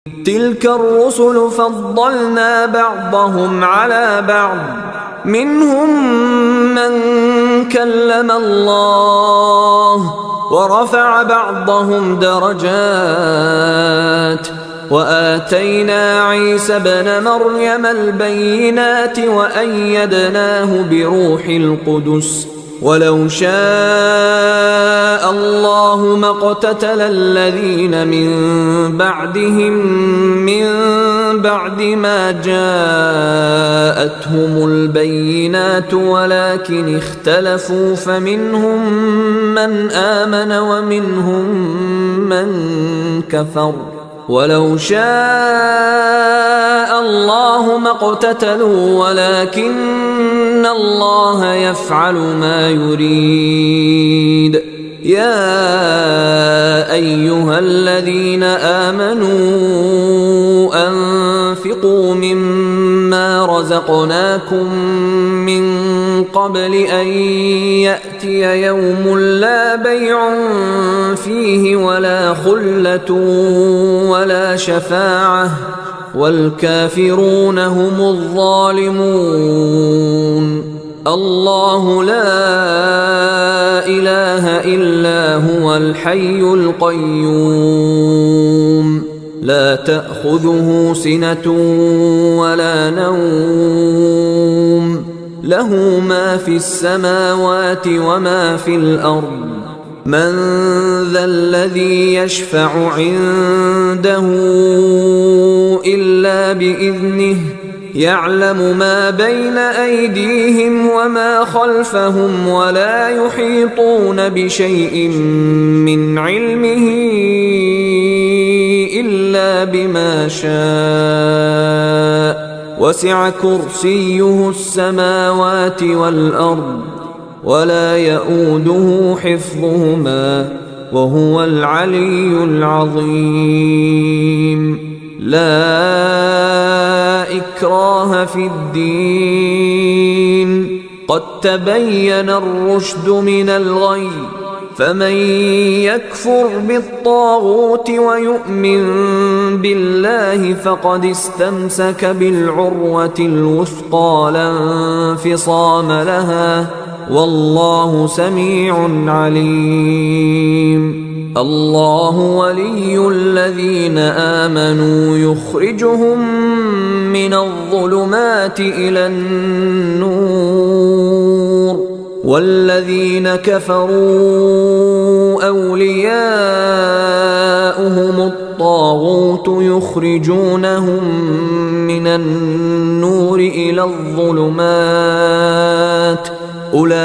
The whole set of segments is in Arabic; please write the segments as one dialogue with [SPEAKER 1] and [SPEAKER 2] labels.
[SPEAKER 1] تلك الرسل فضلنا بعضهم على بعض، منهم من كلم الله ورفع بعضهم درجات، وآتينا عيسى ابن مريم البينات وأيدناه بروح القدس، ولو شاء الله ما اقتتل الذين من بعدهم من بعد ما جاءتهم البينات ولكن اختلفوا، فمنهم من آمن ومنهم من كفر، ولو شاء الله ما اقتتلوا ولكن الله يفعل ما يريد. يا أيها الذين آمنوا أنفقوا مما رزقناكم من قبل أن يأتي يوم لا بيع فيه ولا خلة ولا شفاعة والكافرون هم الظالمون. الله لا إله إلا هو الحي القيوم، لا تأخذه سنة ولا نوم، له ما في السماوات وما في الأرض. من ذا الذي يشفع عنده إلا بإذنه، يعلم ما بين أيديهم وما خلفهم، ولا يحيطون بشيء من علمه إلا بما شاء، وسع كرسيه السماوات والأرض ولا يؤوده حفظهما وهو العلي العظيم. لا إكراه في الدين، قد تبين الرشد من الغي، فمن يكفر بالطاغوت ويؤمن بالله فقد استمسك بالعروة الوثقى لا انفصام لها، والله سميع عليم. الله ولي الذين آمنوا يخرجهم من الظلمات إلى النور، والذين كفروا أولياؤهم الطاغوت يخرجونهم من النور إلى الظلمات، أولئك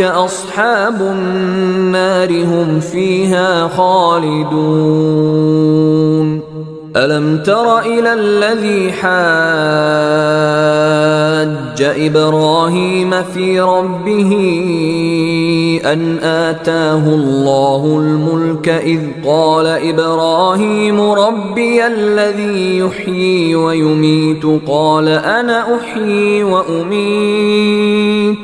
[SPEAKER 1] أصحاب النار هم فيها خالدون. ألم تر إلى الذي حاج إبراهيم في ربه أن آتاه الله الملك، إذ قال إبراهيم ربي الذي يحيي ويميت، قال أنا أحيي وأميت.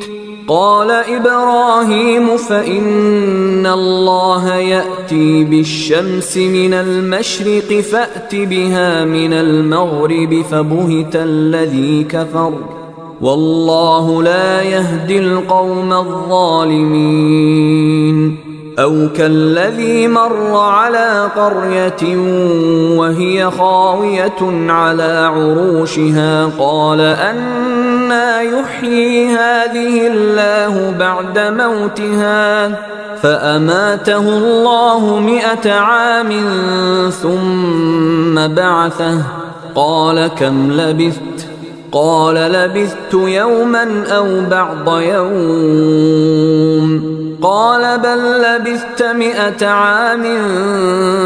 [SPEAKER 1] قال إبراهيم فإن الله يأتي بالشمس من المشرق فأت بها من المغرب، فبهت الذي كفر، والله لا يهدي القوم الظالمين. أو كالذي مر على قرية وهي خاوية على عروشها، قال أنى يحيي هذه الله بعد موتها، فأماته الله 100 عام ثم بعثه، قال كم لبثت؟ قال لبثت يوما أو بعض يوم، قال بل لبثت 100 عام،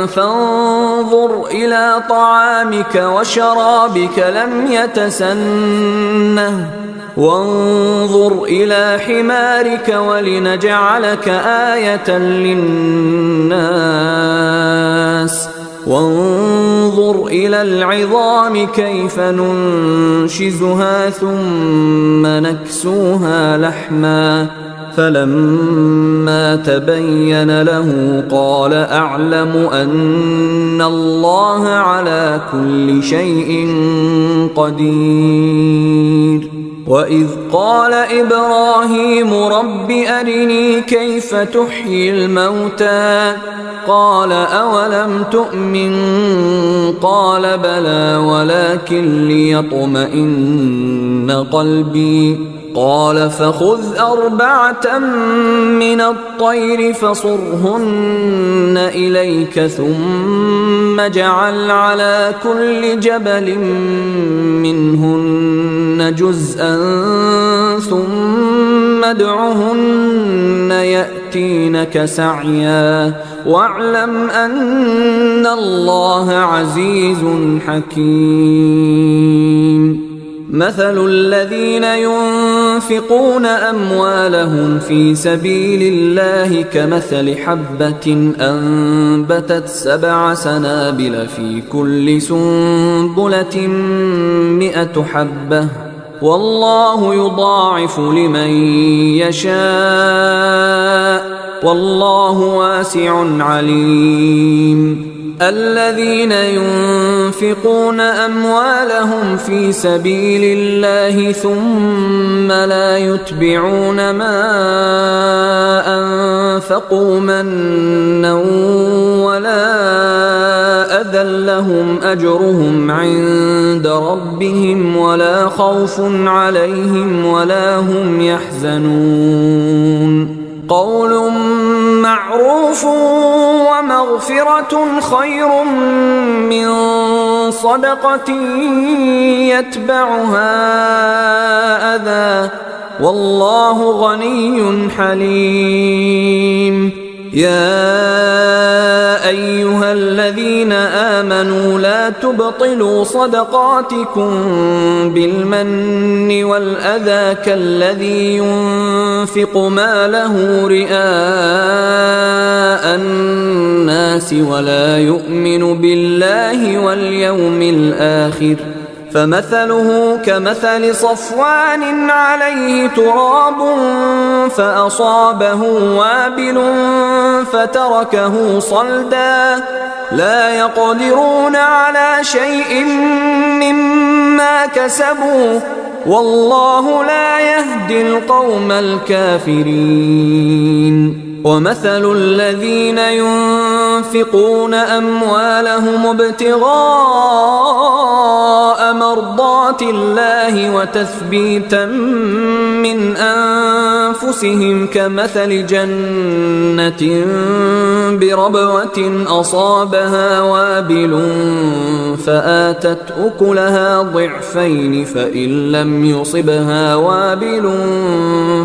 [SPEAKER 1] فانظر إلى طعامك وشرابك لم يتسنه، وانظر إلى حمارك ولنجعلك آية للناس، وانظر إلى العظام كيف ننشزها ثم نكسوها لحما، فلما تبين له قال أعلم أن الله على كل شيء قدير. وإذ قال إبراهيم رب أرني كيف تحيي الموتى قال أولم تؤمن قال بلى ولكن ليطمئن قلبي قال فخذ 4 من الطير فصرهن إليك ثم اجعل على كل جبل منهن جزءا ثم ادعهن يأتينك سعيا واعلم أن الله عزيز حكيم. مثل الذين ينفقون أموالهم في سبيل الله كمثل حبة أنبتت 7 سنابل في كل سنبلة 100 حبة والله يضاعف لمن يشاء والله واسع عليم. الذين ينفقون أموالهم في سبيل الله ثم لا يتبعون ما أنفقوا منا ولا أذى لهم أجرهم عند ربهم ولا خوف عليهم ولا هم يحزنون. قول معروف ومغفرة خير من صدقة يتبعها أذى والله غني حليم. يا أيها الذين آمنوا لا تبطلوا صدقاتكم بالمن والأذى كالذي ينفق ماله رئاء الناس ولا يؤمن بالله واليوم الآخر فمثله كمثل صفوان عليه تراب فأصابه وابل فتركه صلدا لا يقدرون على شيء مما كسبوا والله لا يهدي القوم الكافرين. ومثل الذين ينفقون أموالهم ابتغاء مرضات الله وتثبيتا من أنفسهم كمثل جنة بربوة أصابها وابل فآتت أكلها ضعفين فإن لم يصبها وابل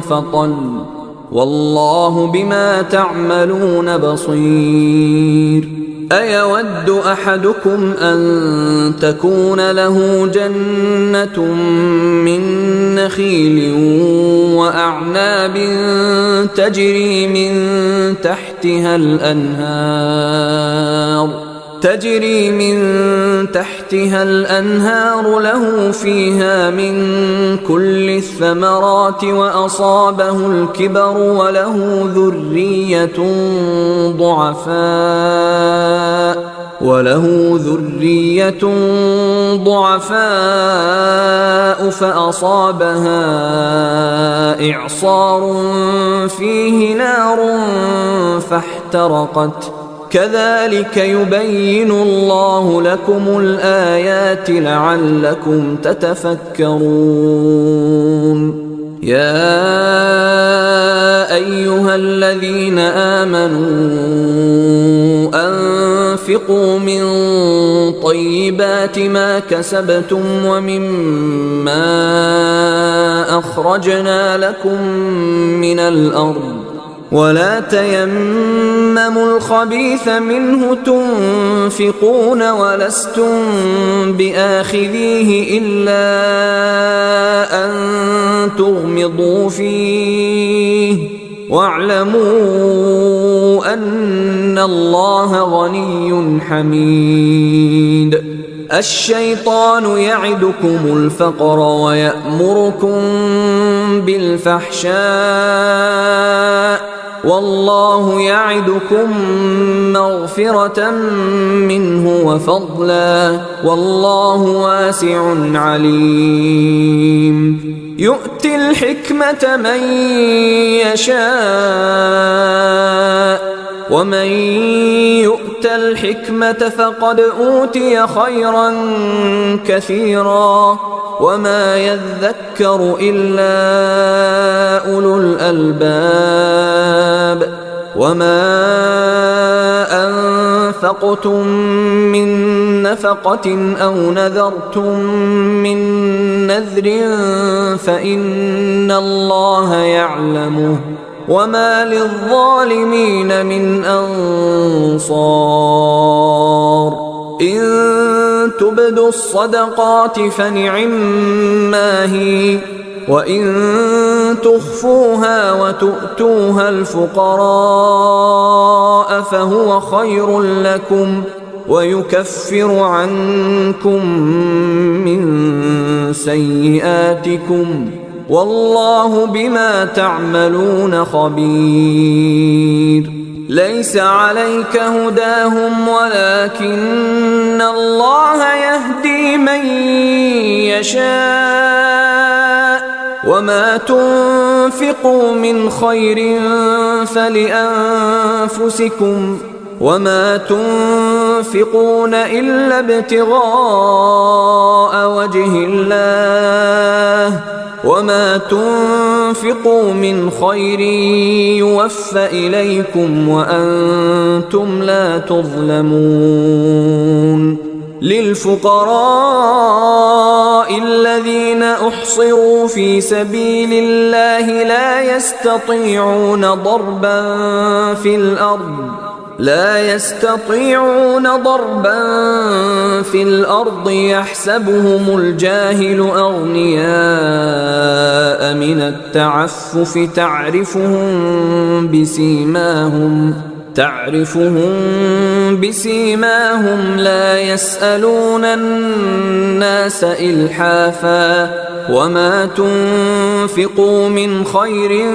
[SPEAKER 1] فطل والله بما تعملون بصير. أيود أحدكم أن تكون له جنة من نخيل وأعناب تجري من تحتها الأنهار له فيها من كل الثمرات وأصابه الكبر وله ذرية ضعفاء فأصابها إعصار فيه نار فاحترقت كذلك يبين الله لكم الآيات لعلكم تتفكرون. يا أيها الذين آمنوا أنفقوا من طيبات ما كسبتم ومما أخرجنا لكم من الأرض ولا تيمموا الخبيث منه تنفقون ولستم بآخذيه إلا أن تغمضوا فيه واعلموا أن الله غني حميد. الشيطان يعدكم الفقر ويأمركم بالفحشاء والله يعدكم مغفرة منه وفضلا والله واسع عليم. يؤتي الحكمة من يشاء ومن يؤت الحكمة فقد أوتي خيرا كثيرا وما يذكر إلا أولو الألباب. وما أنفقتم من نفقة أو نذرتم من نذر فإن الله يعلمه وما للظالمين من أنصار. إن تبدوا الصدقات فنعما هي وإن تخفوها وتؤتوها الفقراء فهو خير لكم ويكفر عنكم من سيئاتكم والله بما تعملون خبير. ليس عليك هداهم ولكن الله يهدي من يشاء وما تنفقوا من خير فلأنفسكم وما تنفقون إلا ابتغاء وجه الله وما تنفقوا من خير يوفى إليكم وأنتم لا تظلمون. للفقراء الذين أحصروا في سبيل الله لا يستطيعون ضربا في الأرض يحسبهم الجاهل أغنياء من التعفف تعرفهم بسيماهم لا يسألون الناس إلحافا وما تنفقوا من خير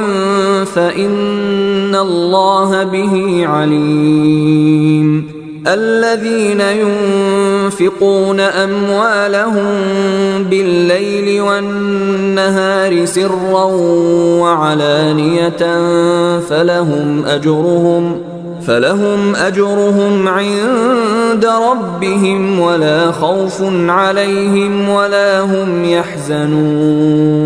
[SPEAKER 1] فإن الله به عليم. الذين ينفقون أموالهم بالليل والنهار سرا وعلانية فلهم أجرهم عند ربهم ولا خوف عليهم ولا هم يحزنون.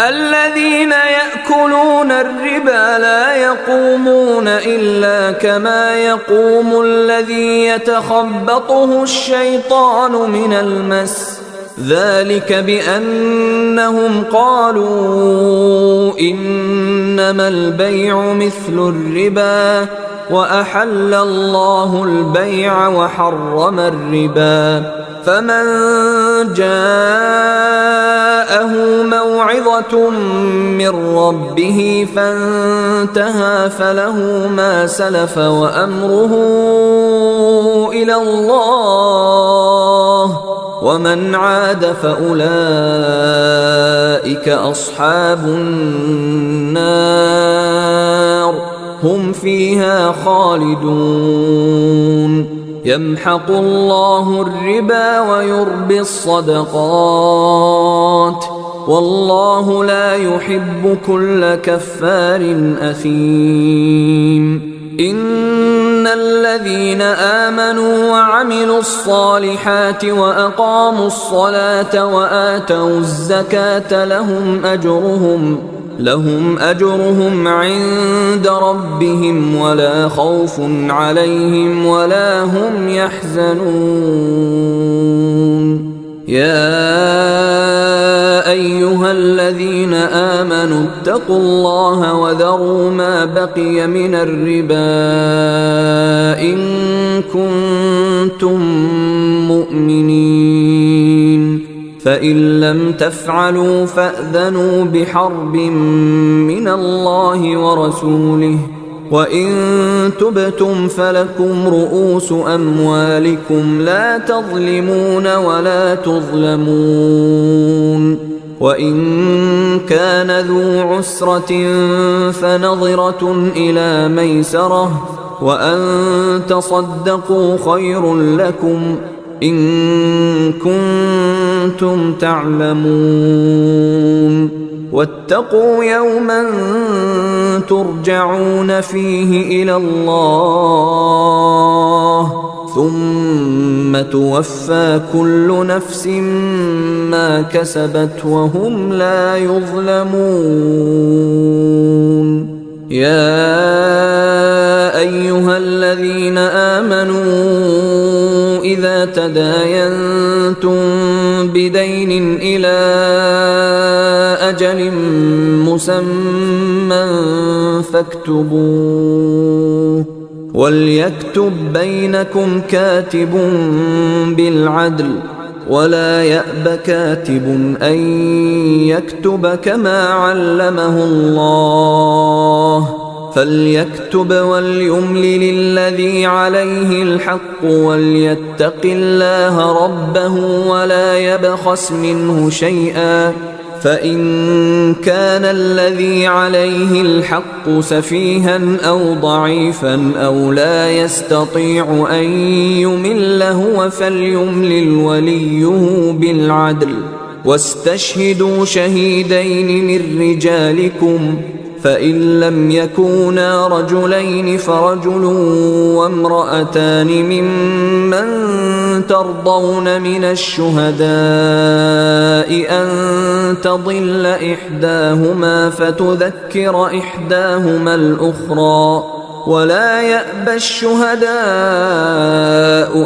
[SPEAKER 1] الذين يأكلون الربا لا يقومون إلا كما يقوم الذي يتخبطه الشيطان من المس ذلك بأنهم قالوا إنما البيع مثل الربا وأحل الله البيع وحرم الربا. فمن جاءه موعظة من ربه فانتهى فله ما سلف وأمره إلى الله ومن عاد فأولئك أصحاب النار هم فيها خالدون. يمحق الله الربا ويربي الصدقات والله لا يحب كل كفار أثيم. إن الذين آمنوا وعملوا الصالحات وأقاموا الصلاة وآتوا الزكاة لهم أجرهم عند ربهم ولا خوف عليهم ولا هم يحزنون. يا أيها الذين آمنوا اتقوا الله وذروا ما بقي من الربا إن كنتم مؤمنين فإن لم تفعلوا فأذنوا بحرب من الله ورسوله وإن تبتم فلكم رؤوس أموالكم لا تظلمون ولا تظلمون وإن كان ذو عسرة فنظرة إلى ميسرة وأن تصدقوا خير لكم إن كنتم تعلمون واتقوا يوما ترجعون فيه إلى الله ثم توفى كل نفس ما كسبت وهم لا يظلمون يا أيها الذين آمنوا إذا تداينتم بدين إلى أجل مسمى فاكتبوه وليكتب بينكم كاتب بالعدل ولا يأب كاتب أن يكتب كما علمه الله فليكتب وليملل الذي عليه الحق وليتق الله ربه ولا يبخس منه شيئا فإن كان الذي عليه الحق سفيها أو ضعيفا أو لا يستطيع أن يمل هو فليملل وليه بالعدل واستشهدوا شهيدين من رجالكم فإن لم يكونا رجلين فرجل وامرأتان ممن ترضون من الشهداء أن تضل إحداهما فتذكر إحداهما الأخرى ولا يأبى الشهداء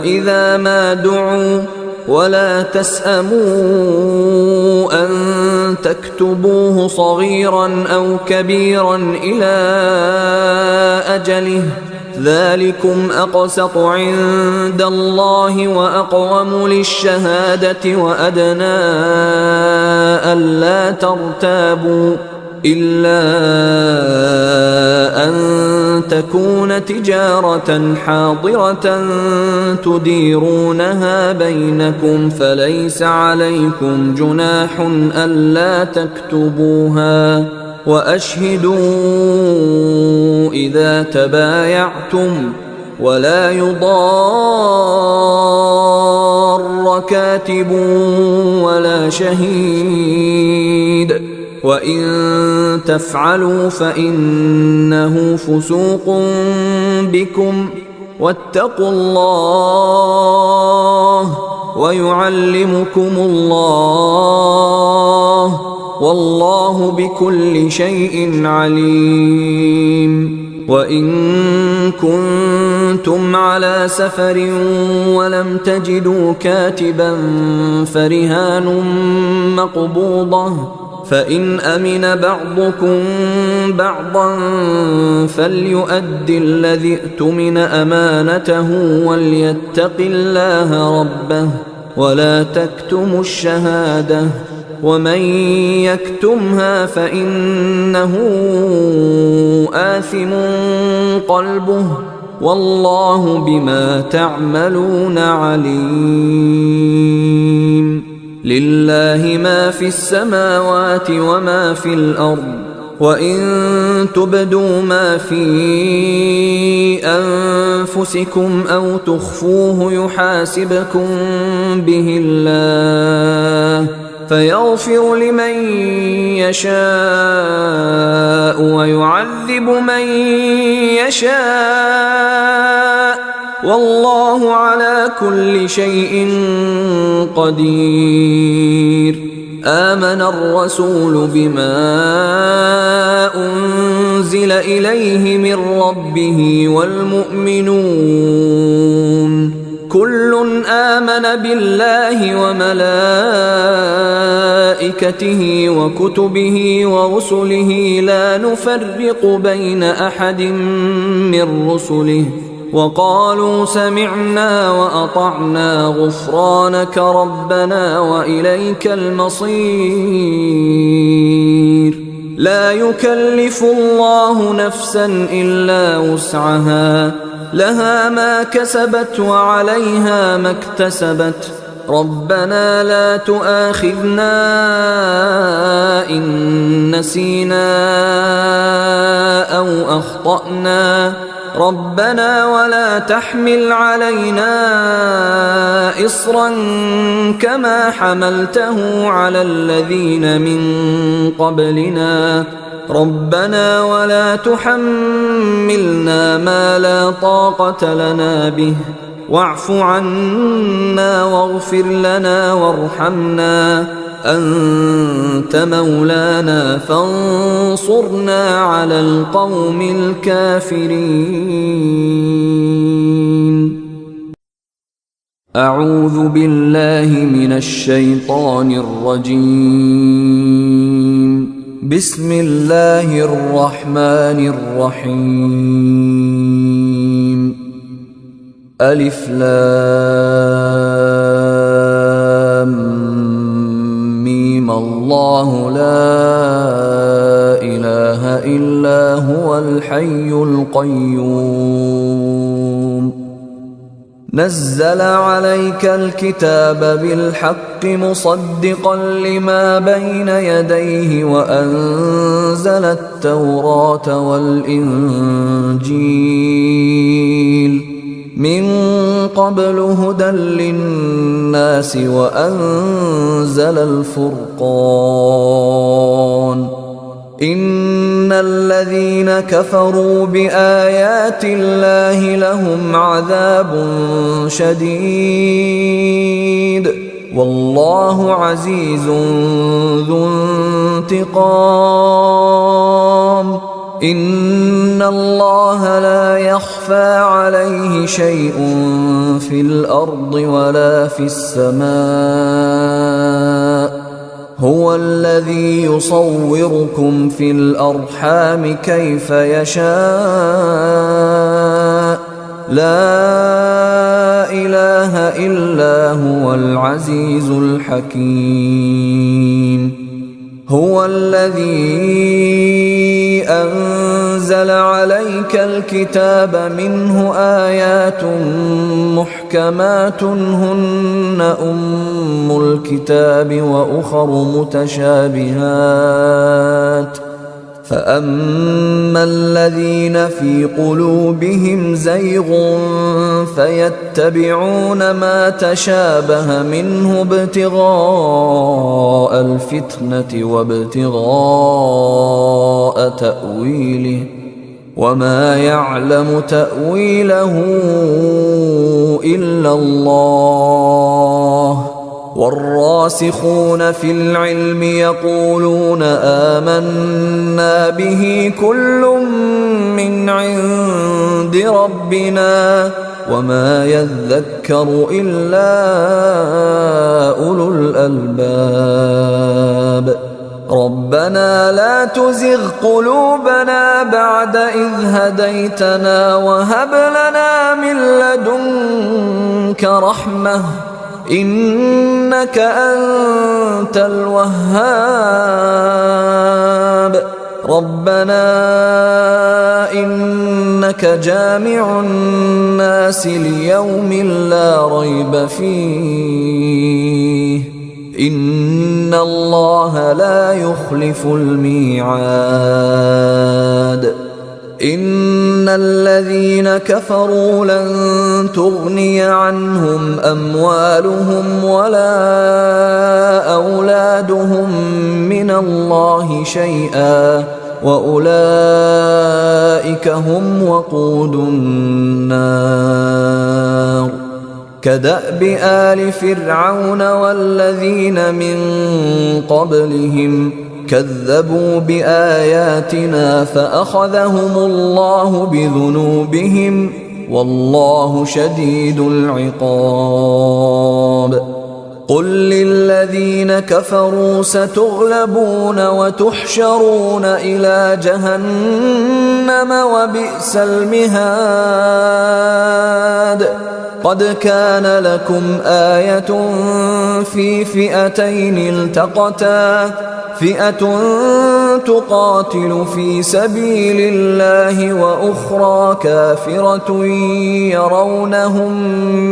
[SPEAKER 1] إذا ما دعوا ولا تسأموا أن تكتبوه صغيرا أو كبيرا إلى أجله ذلكم أقسط عند الله وأقوم للشهادة وأدنى ألا ترتابوا إلا أن تكون تجارة حاضرة تديرونها بينكم فليس عليكم جناح ألا تكتبوها وأشهدوا إذا تبايعتم ولا يضار كاتب ولا شهيد وإن تفعلوا فإنه فسوق بكم واتقوا الله ويعلمكم الله والله بكل شيء عليم وإن كنتم على سفر ولم تجدوا كاتبا فرهان مقبوضة فإن أمن بعضكم بعضا فليؤدي الذي ائتمن أمانته وليتق الله ربه ولا تكتموا الشهادة ومن يكتمها فإنه آثم قلبه والله بما تعملون عليم لله ما في السماوات وما في الأرض وإن تبدوا ما في أنفسكم أو تخفوه يحاسبكم به الله فيغفر لمن يشاء ويعذب من يشاء والله على كل شيء قدير آمن الرسول بما أنزل إليه من ربه والمؤمنون كل آمن بالله وملائكته وكتبه ورسله لا نفرق بين أحد من رسله وقالوا سمعنا وأطعنا غفرانك ربنا وإليك المصير. لا يكلف الله نفسا إلا وسعها، لها ما كسبت وعليها ما اكتسبت. ربنا لا تؤاخذنا إن نسينا أو أخطأنا، ربنا ولا تحمل علينا إصرا كما حملته على الذين من قبلنا، ربنا ولا تحملنا ما لا طاقة لنا به، واعف عنا واغفر لنا وارحمنا، أنت مولانا فانصرنا على القوم الكافرين. أعوذ بالله من الشيطان الرجيم. بسم الله الرحمن الرحيم. ألف لام ميم. الله لا إله إلا هو الحي القيوم. نزل عليك الكتاب بالحق مصدقا لما بين يديه وأنزل التوراة والإنجيل من قبل هدى للناس وأنزل الفرقان. إن الذين كفروا بآيات الله لهم عذاب شديد والله عزيز ذو انتقام. إن الله لا يخفى عليه شيء في الأرض ولا في السماء. هو الذي يصوركم في الأرحام كيف يشاء. لا إله إلا هو العزيز الحكيم. هو الذي أنزل عليك الكتاب منه آيات محكمات هن أم الكتاب وأخر متشابهات. فأما الذين في قلوبهم زيغ فيتبعون ما تشابه منه ابتغاء الفتنة وابتغاء تأويله وما يعلم تأويله إلا الله. والراسخون في العلم يقولون آمنا به كل من عند ربنا وما يذكر إلا أولو الألباب. ربنا لا تزغ قلوبنا بعد إذ هديتنا وهب لنا من لدنك رحمة إنك أنت الوهاب. ربنا إنك جامع الناس ليوم لا ريب فيه إن الله لا يخلف الميعاد. إن الذين كفروا لن تغني عنهم أموالهم ولا أولادهم من الله شيئا وأولئك هم وقود النار. كدأب آل فرعون والذين من قبلهم كذبوا بآياتنا فأخذهم الله بذنوبهم والله شديد العقاب. قل للذين كفروا ستغلبون وتحشرون إلى جهنم وبئس المهاد قد كان لكم آية في فئتين التقتا فئة تقاتل في سبيل الله وأخرى كافرة يرونهم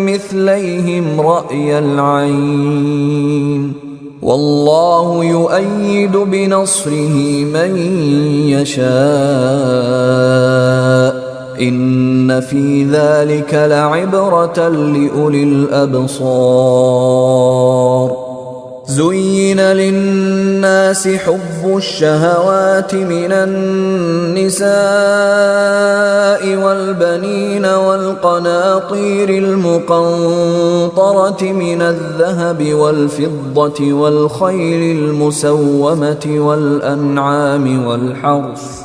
[SPEAKER 1] مثليهم رأي العين والله يؤيد بنصره من يشاء إن في ذلك لعبرة لأولي الأبصار زين للناس حب الشهوات من النساء والبنين والقناطير المقنطرة من الذهب والفضة والخيل المسومة والأنعام والحرث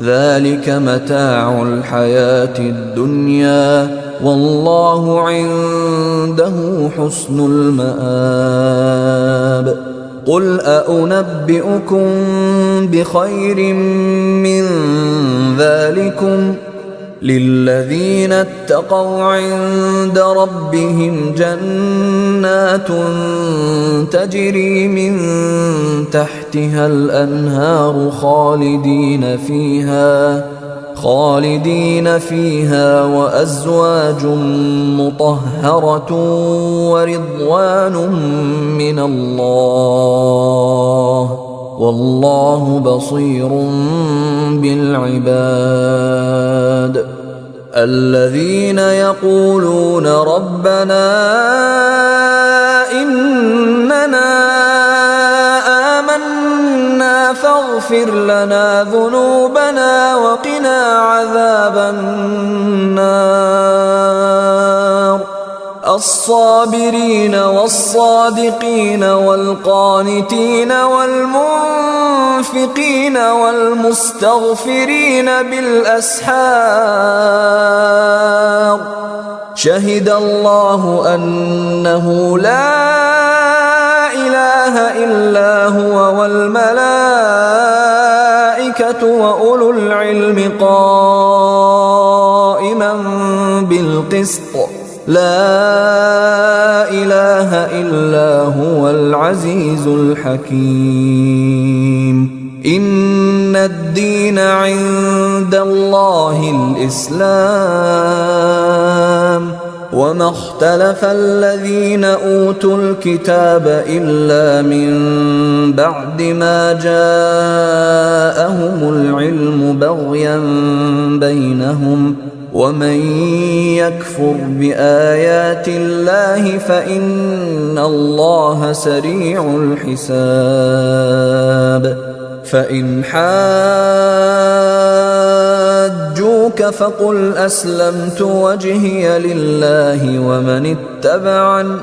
[SPEAKER 1] ذلك متاع الحياة الدنيا والله عنده حسن المآب قل أنبئكم بخير من ذلكم للذين اتقوا عند ربهم جنات تجري من تحتها الأنهار خالدين فيها وأزواج مطهرة ورضوان من الله والله بصير بالعباد الذين يقولون ربنا إننا آمنا فاغفر لنا ذنوبنا وقنا عذاب النار الصابرين والصادقين والقانتين والمنفقين والمستغفرين بالأسحار شهد الله أنه لا إله إلا هو والملائكة وأولو العلم قائما بالقسط لا إله إلا هو العزيز الحكيم إن الدين عند الله الإسلام وما اختلف الذين أوتوا الكتاب إلا من بعد ما جاءهم العلم بغيا بينهم ومن يكفر بآيات الله فإن الله سريع الحساب فإن حاجوك فقل أسلمت وجهي لله ومن اتبعني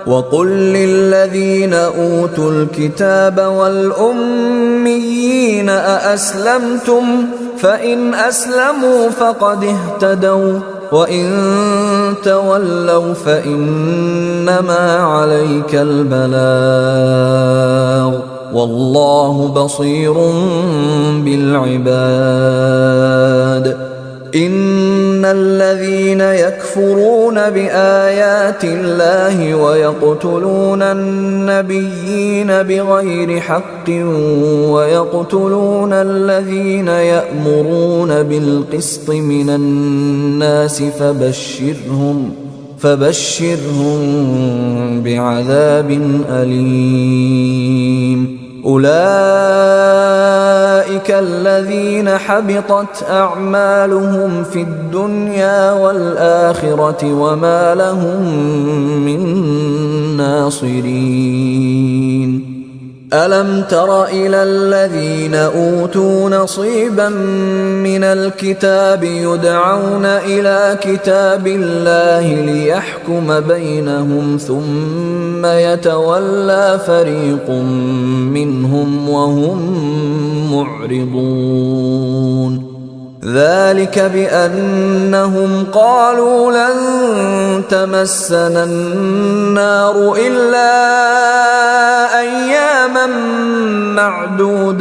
[SPEAKER 1] وقل للذين أوتوا الكتاب والأميين أأسلمتم فإن أسلموا فقد اهتدوا وإن تولوا فإنما عليك البلاغ والله بصير بالعباد إن الذين يكفرون بآيات الله ويقتلون النبيين بغير حق ويقتلون الذين يأمرون بالقسط من الناس فبشرهم بعذاب أليم أولئك الذين حبطت أعمالهم في الدنيا والآخرة وما لهم من ناصرين ألم تر إلى الذين أوتوا نصيبا من الكتاب يدعون إلى كتاب الله ليحكم بينهم ثم يتولى فريق منهم وهم معرضون ذلك بأنهم قالوا لن تمسنا النار إلا أياما معدودات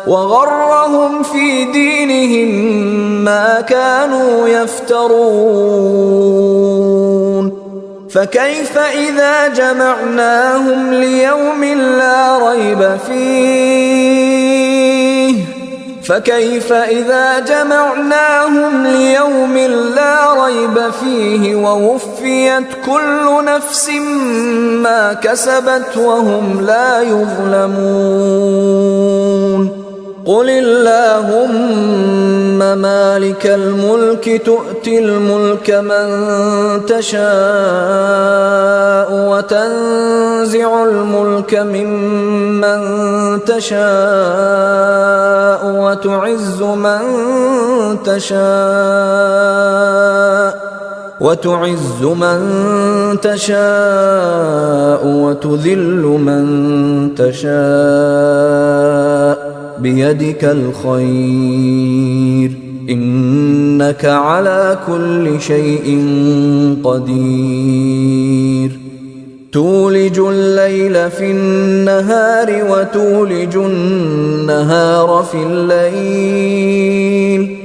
[SPEAKER 1] وغرهم في دينهم ما كانوا يفترون فكيف إذا جمعناهم ليوم لا ريب فيه ووفيت كل نفس ما كسبت وهم لا يظلمون قل اللهم مالك الملك تؤتي الملك من تشاء وتنزع الملك ممن تشاء وتعز من تشاء وتذل من تشاء بيدك الخير إنك على كل شيء قدير تولج الليل في النهار وتولج النهار في الليل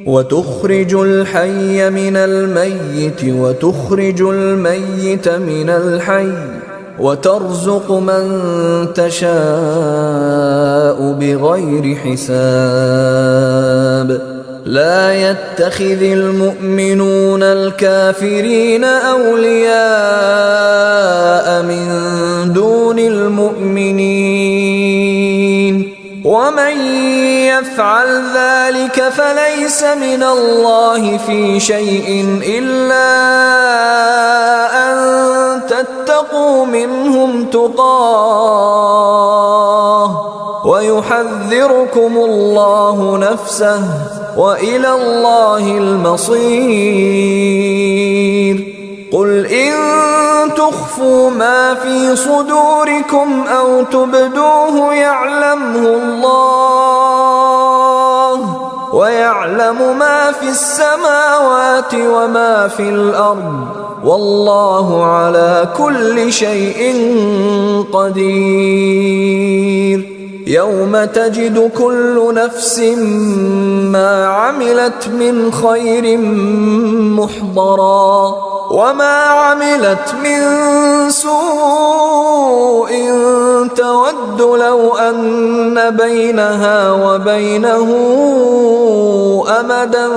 [SPEAKER 1] وتخرج الحي من الميت وتخرج الميت من الحي وترزق من تشاء بغير حساب لا يتخذ المؤمنون الكافرين أولياء من دون المؤمنين ومن يفعل ذلك فليس من الله في شيء إلا أن تتقوا منهم تقاه ويحذركم الله نفسه وإلى الله المصير قل إن تخفوا ما في صدوركم أو تبدوه يعلمه الله ويعلم ما في السماوات وما في الأرض والله على كل شيء قدير يوم تجد كل نفس ما عملت من خير محضرا وما عملت من سوء تود لو أن بينها وبينه أمدا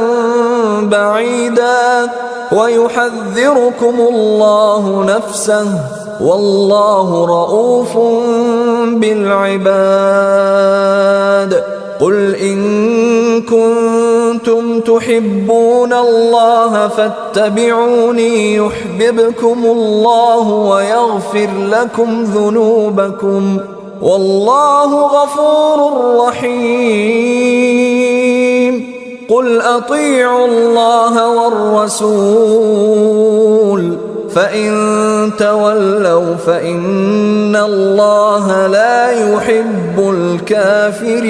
[SPEAKER 1] بعيدا ويحذركم الله نفسه والله رؤوف بالعباد قل إن كنتم تحبون الله فاتبعوني يحببكم الله ويغفر لكم ذنوبكم والله غفور رحيم قل أطيعوا الله والرسول فإن تولوا فإن الله لا يحب الكافرين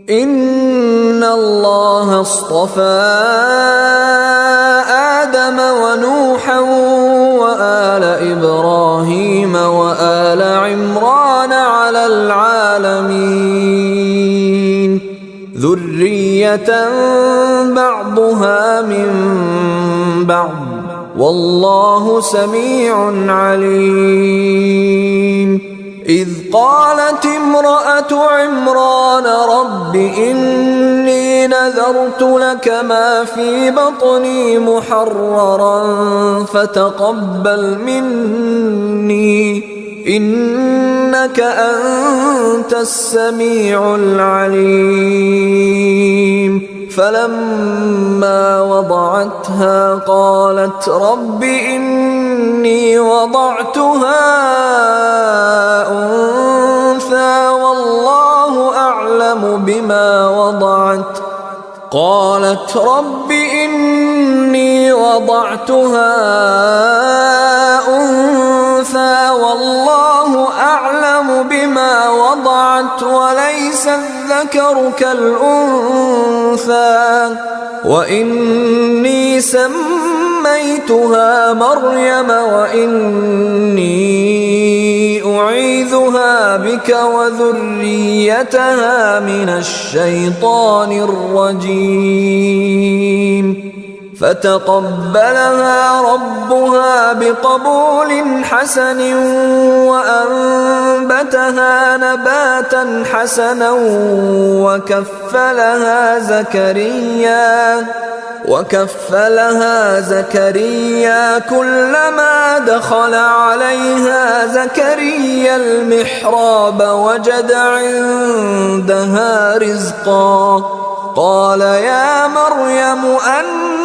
[SPEAKER 1] إن الله اصطفى آدم ونوحا وآل إبراهيم وآل عمران على العالمين ذرية بعضها من بعض والله سميع عليم إذ قالت امرأة عمران رب إني نذرت لك ما في بطني محررا فتقبل مني إنك أنت السميع العليم فلما وضعتها قالت رب إني وضعتها أنثى والله أعلم بما وضعت قالت رب إني وضعتها أنثى والله أعلم بما وضعت قالت وليس الذكر كالأنثى وإني سميتها مريم وإني أعيذها بك وذريتها من الشيطان الرجيم فتقبلها ربها بقبول حسن وأنبتها نباتا حسنا وكفلها زكريا كلما دخل عليها زكريا المحراب وجد عندها رزقا قال يا مريم أنى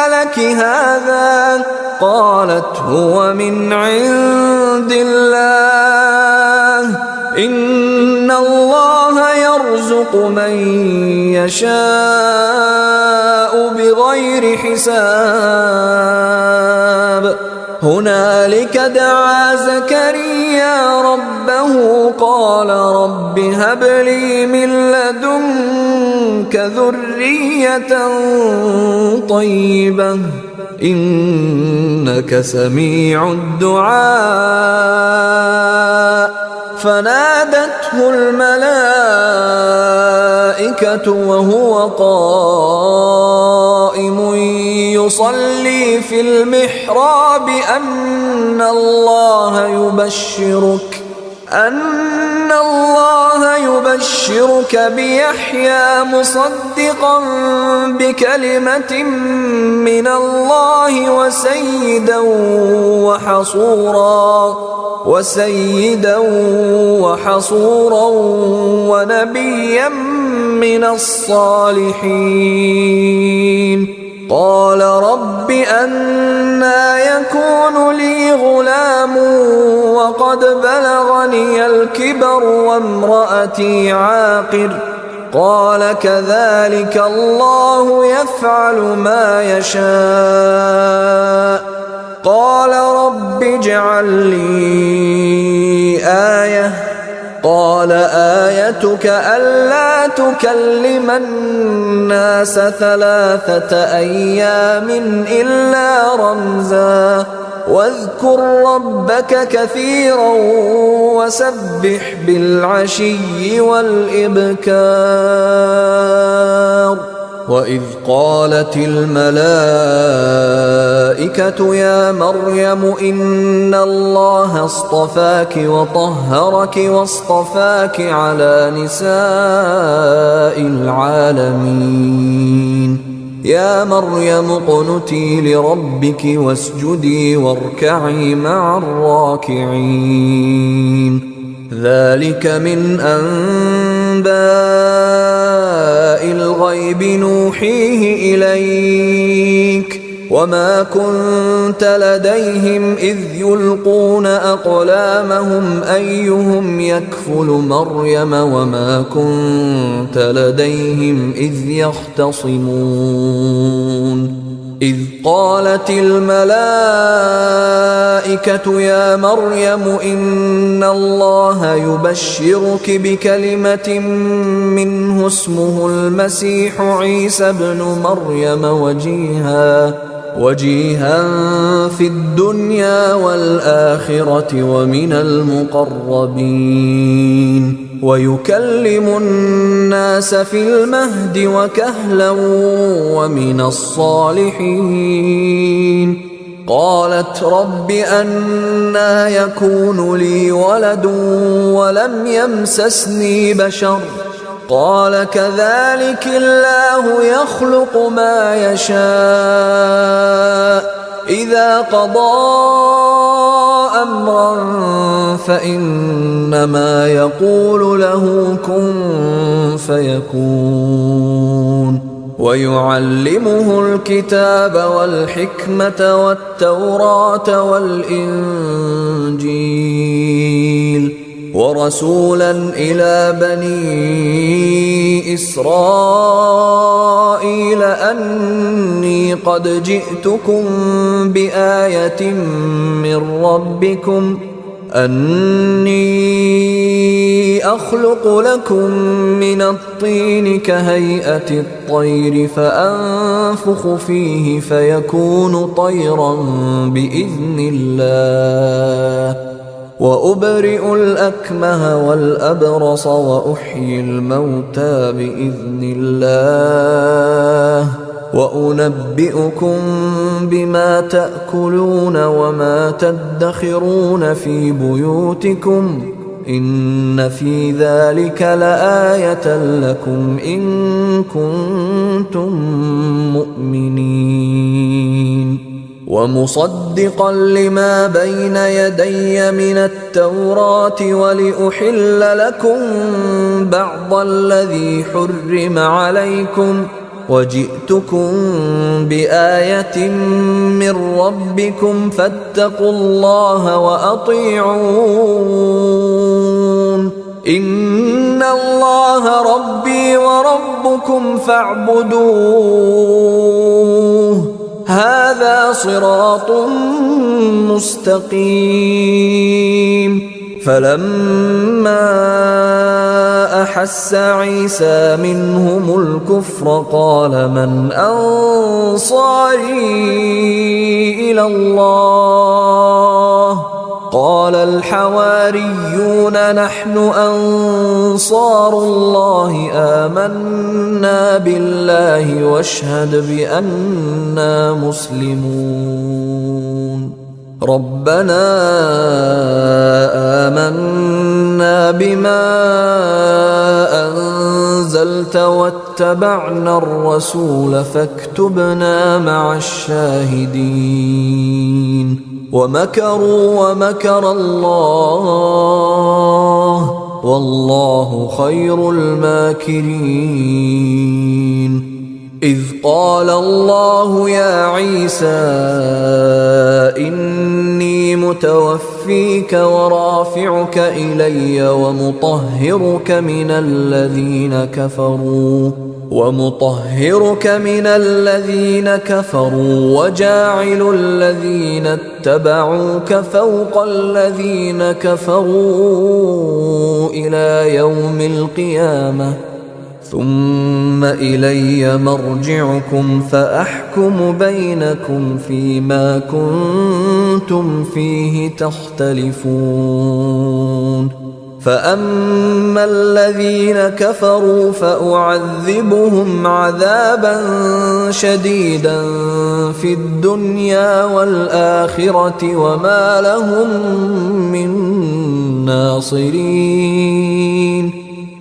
[SPEAKER 1] لك هذا قالت هو من عند الله إن الله يرزق من يشاء بغير حساب هنالك دعا زكريا ربه قال رب هب لي من لدنك ذرية طيبة إنك سميع الدعاء فنادته الملائكة وهو قائم يصلي في المحراب أن الله يبشرك بيحيى مصدقا بكلمة من الله وسيدا وحصورا ونبيا من الصالحين قال رب أنى يكون لي غلام وقد بلغني الكبر وامرأتي عاقر قال كذلك الله يفعل ما يشاء قال رب اجعل لي آية قال آيتك ألا تكلم الناس 3 أيام إلا رمزا واذكر ربك كثيرا وسبح بالعشي والإبكار وإذ قالت الملائكة يا مريم إن الله اصطفاك وطهرك واصطفاك على نساء العالمين يا مريم اقنتي لربك واسجدي واركعي مع الراكعين ذلك من أنباء الغيب نوحيه إليك وما كنت لديهم إذ يلقون أقلامهم أيهم يكفل مريم وما كنت لديهم إذ يختصمون إذ قالت الملائكة يا مريم إن الله يبشرك بكلمة منه اسمه المسيح عيسى ابن مريم وجيها في الدنيا والآخرة ومن المقربين ويكلم الناس في المهد وكهلا ومن الصالحين قالت رب أنى يكون لي ولد ولم يمسسني بشر قال كذلك الله يخلق ما يشاء إذا قضى أمرا فإنما يقول له كن فيكون ويعلمه الكتاب والحكمة والتوراة والإنجيل ورسولا إلى بني إسرائيل أني قد جئتكم بآية من ربكم أني أخلق لكم من الطين كهيئة الطير فأنفخ فيه فيكون طيرا بإذن الله وأبرئ الأكمه والأبرص وأحيي الموتى بإذن الله وأنبئكم بما تأكلون وما تدخرون في بيوتكم إن في ذلك لآية لكم إن كنتم مؤمنين ومصدقا لما بين يدي من التوراة ولأحل لكم بعض الذي حرم عليكم وجئتكم بآية من ربكم فاتقوا الله وأطيعون إن الله ربي وربكم فاعبدوه هذا صراط مستقيم فلما أحس عيسى منهم الكفر قال من أنصاري إلى الله قال الحواريون نحن أنصار الله آمنا بالله واشهد بأننا مسلمون ربنا آمنا بما أنزلت واتبعنا الرسول فاكتبنا مع الشاهدين ومكروا ومكر الله والله خير الماكرين إذ قال الله يا عيسى إني متوفيك ورافعك إلي ومطهرك من الذين كفروا وجاعل الذين اتبعوك فوق الذين كفروا إلى يوم القيامة ثم إلي مرجعكم فأحكم بينكم فيما كنتم فيه تختلفون فأما الذين كفروا فأعذبهم عذابا شديدا في الدنيا والآخرة وما لهم من ناصرين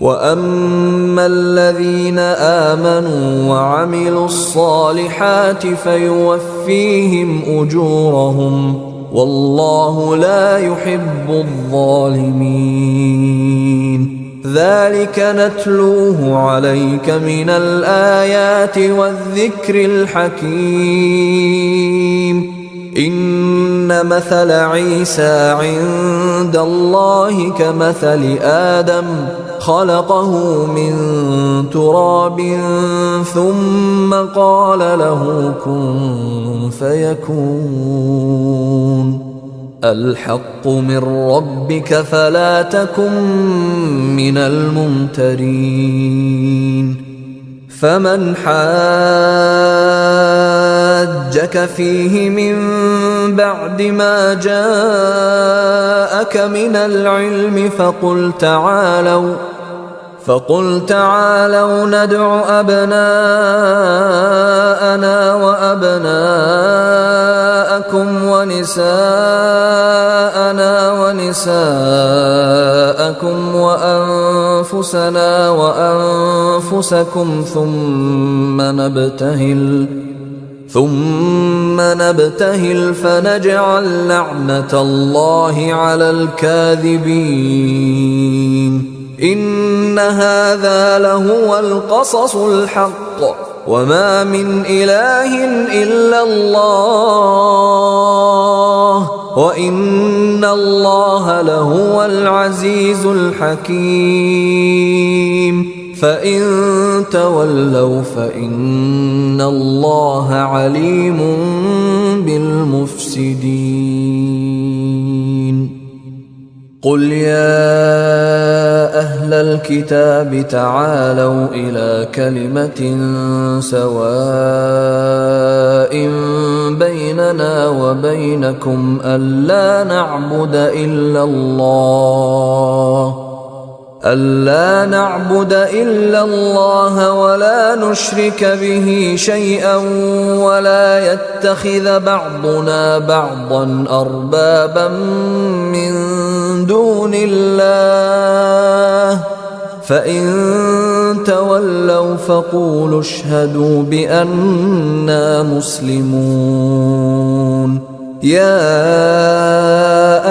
[SPEAKER 1] وأما الذين آمنوا وعملوا الصالحات فيوفيهم أجورهم والله لا يحب الظالمين ذلك نتلوه عليك من الآيات والذكر الحكيم إن مثل عيسى عند الله كمثل آدم خلقه من تراب ثم قال له كن فيكون الحق من ربك فلا تكن من الممترين فمن حاجك فيه من بعد ما جاءك من العلم فقل تعالوا ندع أبناءنا وأبناءكم ونساءنا ونساءكم وأنفسنا وأنفسكم ثم نبتهل فنجعل لعنة الله على الكاذبين إن هذا لهو القصص الحق وما من إله إلا الله وإن الله لهو العزيز الحكيم فإن تولوا فإن الله عليم بالمفسدين قل يا أهل الكتاب تعالوا إلى كلمة سواء بيننا وبينكم ألا نعبد إلا الله ولا نشرك به شيئا ولا يتخذ بعضنا بعضا أربابا من دون الله فإن تولوا فقولوا اشهدوا بأننا مسلمون. يا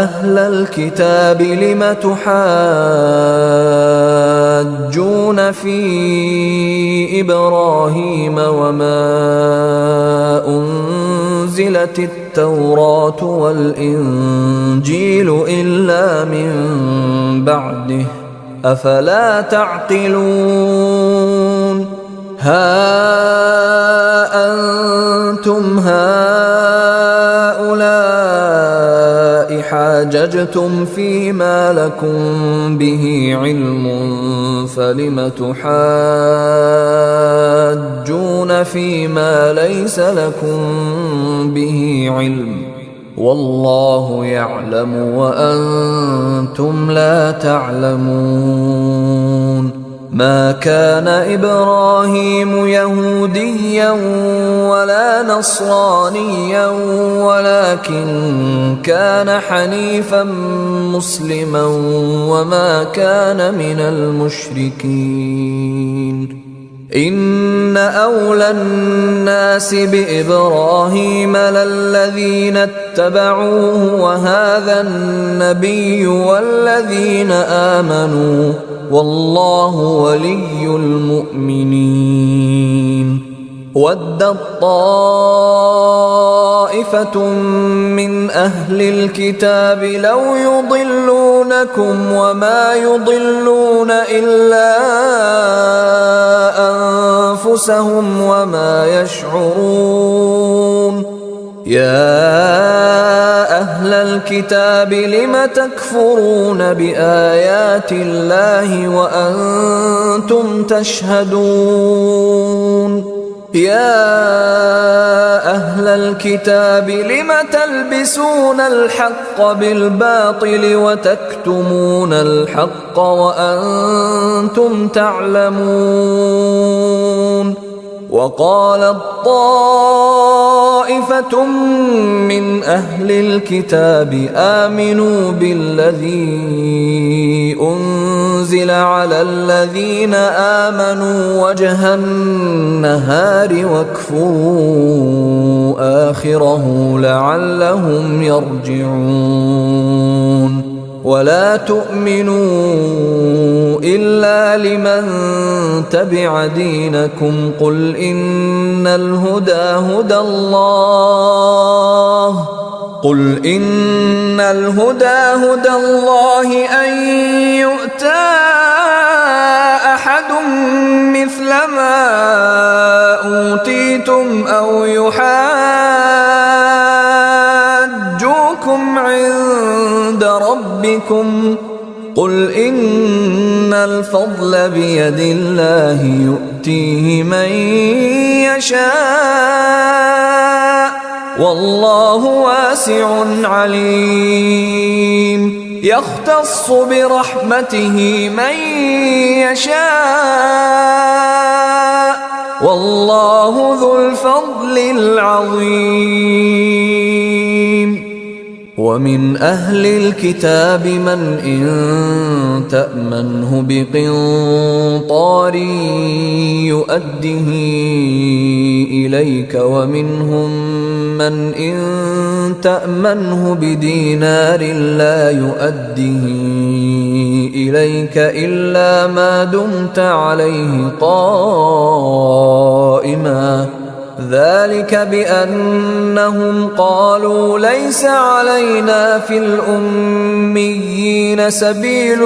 [SPEAKER 1] أهل الكتاب لم تحاجون في إبراهيم وما أنزلت التوراة والإنجيل إلا من بعده أفلا تعقلون. ها أنتم هؤلاء حاججتم فيما لكم به علم فلم تحاجون فيما ليس لكم به علم والله يعلم وأنتم لا تعلمون. ما كان إبراهيم يهوديا ولا نصرانيا ولكن كان حنيفا مسلما وما كان من المشركين. إن أولى الناس بإبراهيم للذين اتبعوه وهذا النبي والذين آمنوا والله ولي المؤمنين. ودت طائفة من أهل الكتاب لو يضلونكم وما يضلون إلا أنفسهم وما يشعرون. يا أهل الكتاب لم تكفرون بآيات الله وأنتم تشهدون. يا أهل الكتاب لم تلبسون الحق بالباطل وتكتمون الحق وأنتم تعلمون. وقالت طائفة من أهل الكتاب آمنوا بالذي أنزل على الذين آمنوا وجه النهار واكفروا آخره لعلهم يرجعون. ولا تؤمنوا إلا لمن تبع دينكم قل إن الهدى هدى الله أن يؤتى أحد مثل ما أوتيتم أو يحاجوكم عند ربكم قل إن الفضل بيد الله يؤتيه من يشاء والله واسع عليم. يختص برحمته من يشاء والله ذو الفضل العظيم. ومن أهل الكتاب من إن تأمنه بقنطار يؤده إليك ومنهم من إن تأمنه بدينار لا يؤده إليك إلا ما دمت عليه قائما ذلك بأنهم قالوا ليس علينا في الأميين سبيل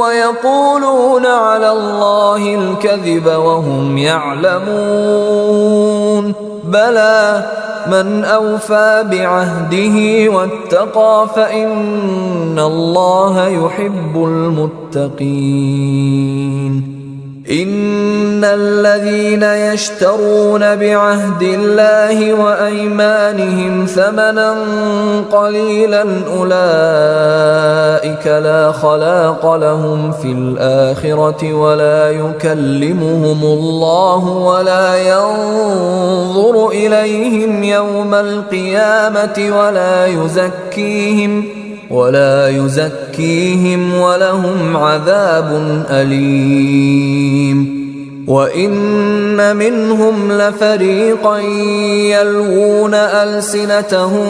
[SPEAKER 1] ويقولون على الله الكذب وهم يعلمون بلى من أوفى بعهده واتقى فإن الله يحب المتقين. إن الذين يشترون بعهد الله وأيمانهم ثمنا قليلا أولئك لا خلاق لهم في الآخرة ولا يكلمهم الله ولا ينظر إليهم يوم القيامة ولا يزكيهم ولهم عذاب أليم. وإن منهم لفريقا يلوون ألسنتهم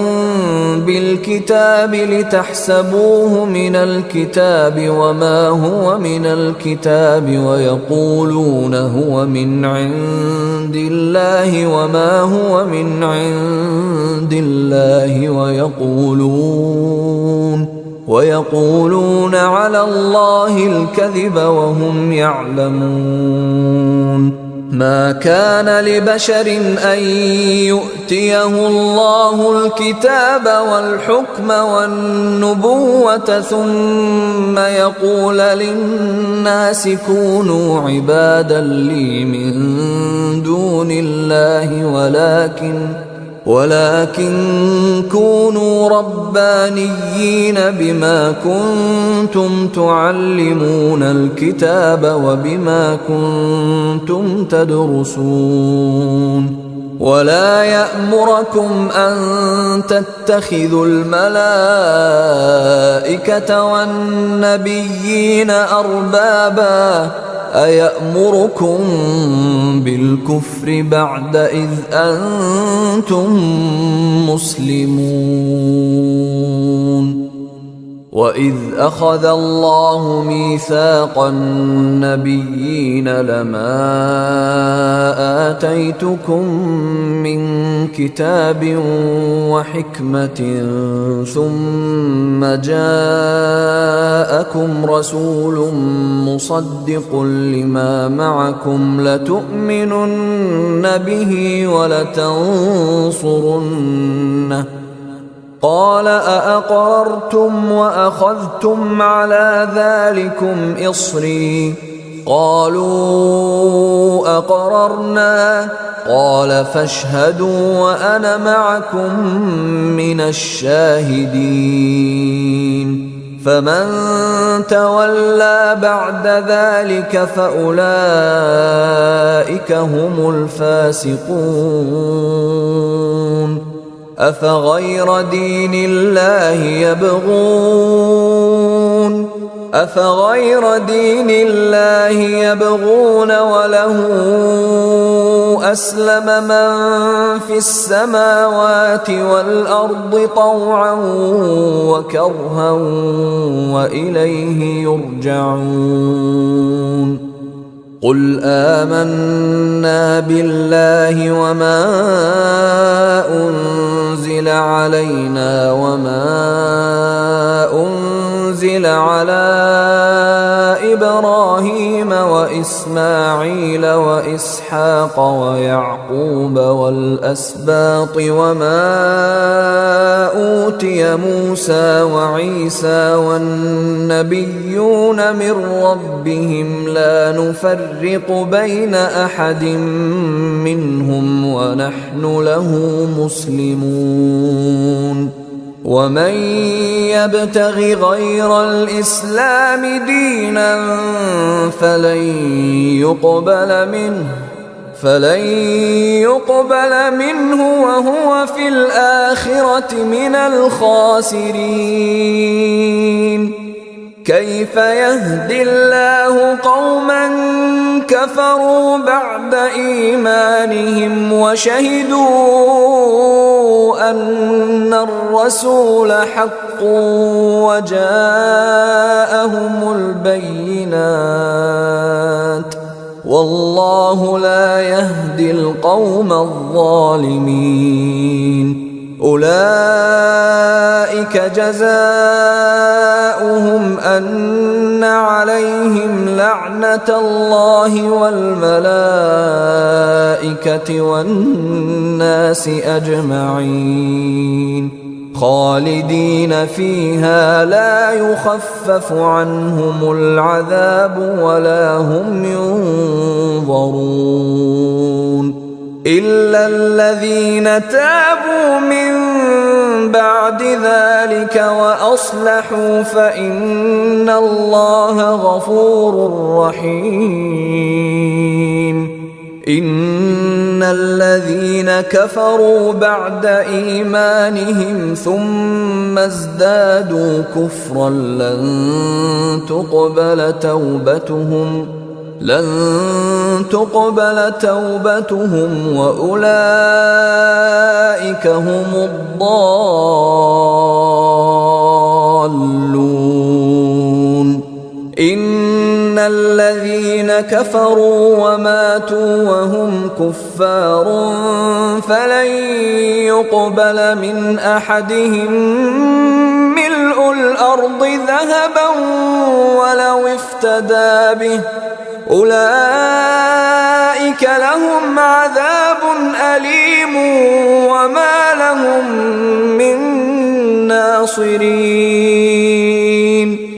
[SPEAKER 1] بالكتاب لتحسبوه من الكتاب وما هو من الكتاب ويقولون هو من عند الله وما هو من عند الله ويقولون على الله الكذب وهم يعلمون. ما كان لبشر أن يؤتيه الله الكتاب والحكم والنبوة ثم يقول للناس كونوا عبادا لي من دون الله ولكن كونوا ربانيين بما كنتم تعلمون الكتاب وبما كنتم تدرسون. ولا يأمركم أن تتخذوا الملائكة والنبيين أربابا أيأمركم بالكفر بعد إذ أنتم مسلمون. وإذ أخذ الله ميثاق النبيين لما آتيتكم من كتاب وحكمة ثم جاءكم رسول مصدق لما معكم لتؤمنن به ولتنصرنه قال أأقررتم وأخذتم على ذلكم إصري قالوا أقررنا قال فاشهدوا وأنا معكم من الشاهدين. فمن تولى بعد ذلك فأولئك هم الفاسقون. أفغير دين الله يبغون وله أسلم من في السماوات والأرض طوعا وكرها وإليه يرجعون. قل آمنا بالله وما أنزل علينا وما أنزل على إبراهيم وإسماعيل وإسحاق ويعقوب والأسباط وما أوتي موسى وعيسى والنبيون من ربهم لا نفرق بين أحد منهم ونحن له مسلمون. ومن يبتغ غير الإسلام دينا فلن يقبل منه وهو في الآخرة من الخاسرين. كيف يهدي الله قوما كفروا بعد إيمانهم وشهدوا أن الرسول حق وجاءهم البينات والله لا يهدي القوم الظالمين. أولئك فأولئك جزاؤهم أن عليهم لعنة الله والملائكة والناس أجمعين خالدين فيها لا يخفف عنهم العذاب ولا هم ينظرون إلا الذين تابوا من بعد ذلك وأصلحوا فإن الله غفور رحيم إن الذين كفروا بعد إيمانهم ثم ازدادوا كفرا لن تقبل توبتهم وأولئك هم الضالون إن الذين كفروا وماتوا وهم كفار فلن يقبل من أحدهم ملء الأرض ذهبا ولو افتدى به أولئك لهم عذاب أليم وما لهم من ناصرين